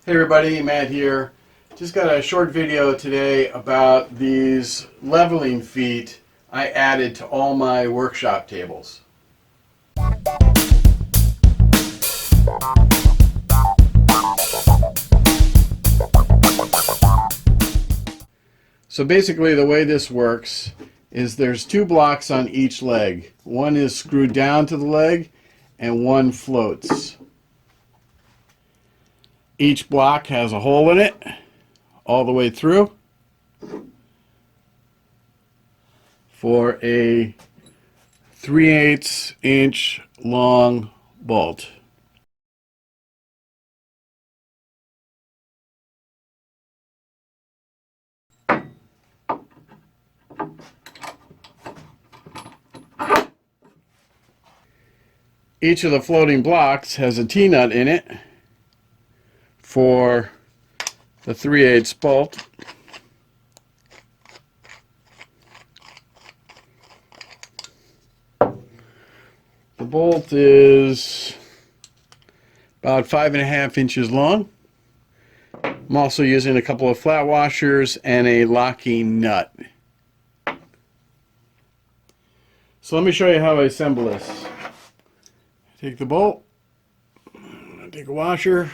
Hey everybody, Matt here. Just got a short video today about these leveling feet I added to all my workshop tables. So basically the way this works is there's two blocks on each leg. One is screwed down to the leg and one floats. Each block has a hole in it all the way through for a 3/8 inch long bolt. Each of the floating blocks has a T-nut in it for the 3/8 bolt. The bolt is about 5.5 inches long. I'm also using a couple of flat washers and a locking nut. So let me show you how I assemble this. Take the bolt, take a washer,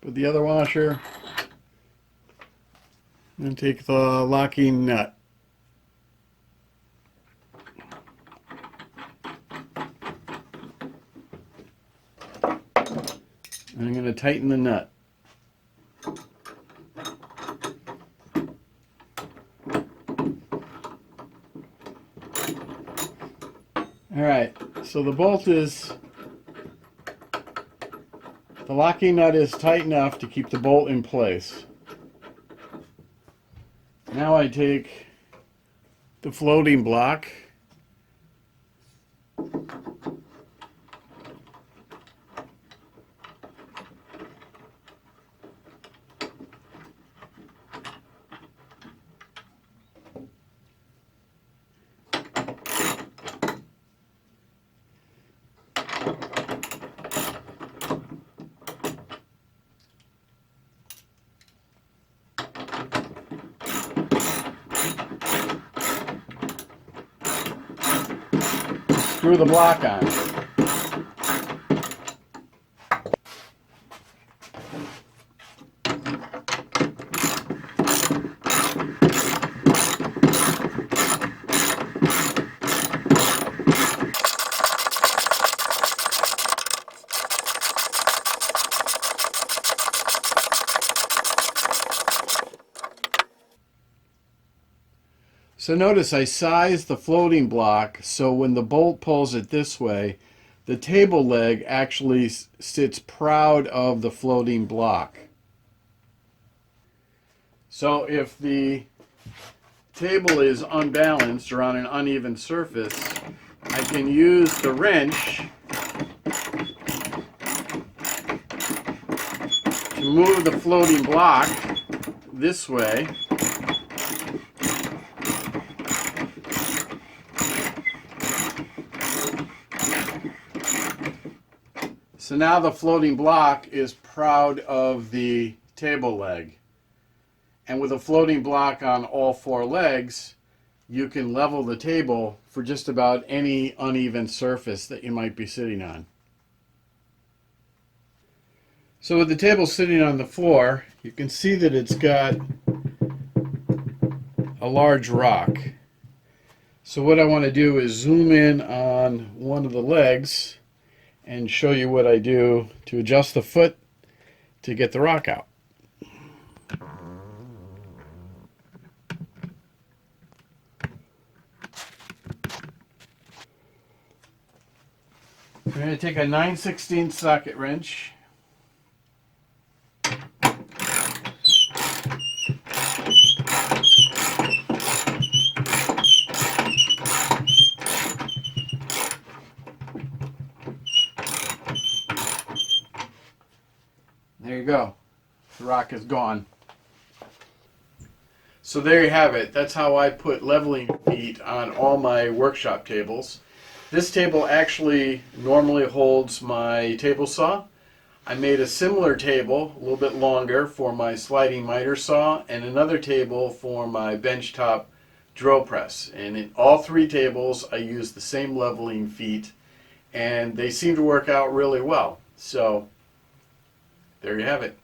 put the other washer, and take the locking nut. And I'm going to tighten the nut. Alright, so the bolt is, the locking nut is tight enough to keep the bolt in place. Now I take the floating block screw the block on. So notice I sized the floating block so when the bolt pulls it this way, the table leg actually sits proud of the floating block. So if the table is unbalanced or on an uneven surface, I can use the wrench to move the floating block this way. So now the floating block is proud of the table leg. And with a floating block on all four legs, you can level the table for just about any uneven surface that you might be sitting on. So with the table sitting on the floor, you can see that it's got a large rock. So what I want to do is zoom in on one of the legs and show you what I do to adjust the foot to get the rock out. I'm going to take a 9/16 socket wrench . There you go. The rock is gone. So there you have it. That's how I put leveling feet on all my workshop tables. This table actually normally holds my table saw. I made a similar table, a little bit longer, for my sliding miter saw, and another table for my benchtop drill press. And in all three tables I use the same leveling feet, and they seem to work out really well. So there you have it.